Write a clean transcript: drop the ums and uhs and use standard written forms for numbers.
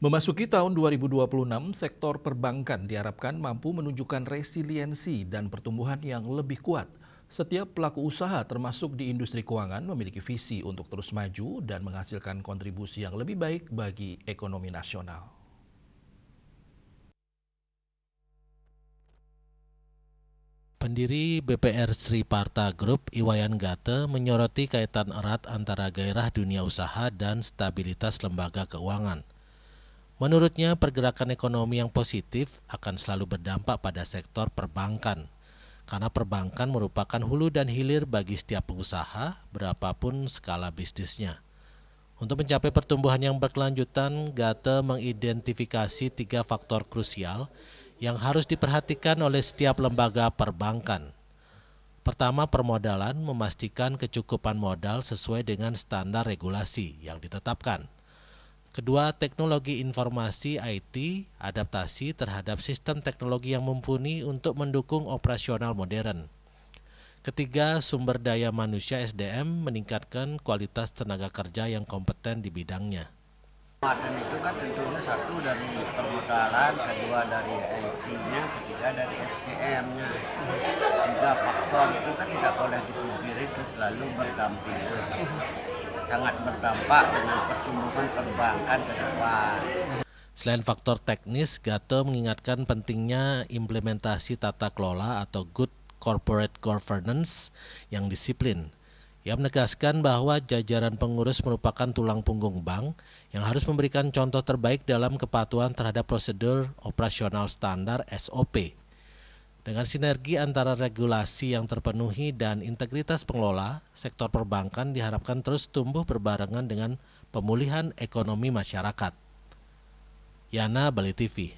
Memasuki tahun 2026, sektor perbankan diharapkan mampu menunjukkan resiliensi dan pertumbuhan yang lebih kuat. Setiap pelaku usaha termasuk di industri keuangan memiliki visi untuk terus maju dan menghasilkan kontribusi yang lebih baik bagi ekonomi nasional. Pendiri BPR Sri Parta Group, Iwayan Gate, menyoroti kaitan erat antara gairah dunia usaha dan stabilitas lembaga keuangan. Menurutnya, pergerakan ekonomi yang positif akan selalu berdampak pada sektor perbankan, karena perbankan merupakan hulu dan hilir bagi setiap pengusaha, berapapun skala bisnisnya. Untuk mencapai pertumbuhan yang berkelanjutan, Gate mengidentifikasi 3 faktor krusial yang harus diperhatikan oleh setiap lembaga perbankan. Pertama, permodalan, memastikan kecukupan modal sesuai dengan standar regulasi yang ditetapkan. Kedua, teknologi informasi IT, adaptasi terhadap sistem teknologi yang mumpuni untuk mendukung operasional modern. Ketiga, sumber daya manusia SDM, meningkatkan kualitas tenaga kerja yang kompeten di bidangnya. Dan itu kan tentunya satu dari permodalan, kedua dari IT-nya, ketiga dari SDM-nya. Tiga faktor itu kan tidak boleh dipungkiri, itu selalu berdampingan. Sangat berdampak dengan pertumbuhan perbankan ke depan. Selain faktor teknis, Gate mengingatkan pentingnya implementasi tata kelola atau good corporate governance yang disiplin. Ia menegaskan bahwa jajaran pengurus merupakan tulang punggung bank yang harus memberikan contoh terbaik dalam kepatuhan terhadap prosedur operasional standar SOP. Dengan sinergi antara regulasi yang terpenuhi dan integritas pengelola, sektor perbankan diharapkan terus tumbuh berbarengan dengan pemulihan ekonomi masyarakat. Yana, Bali TV.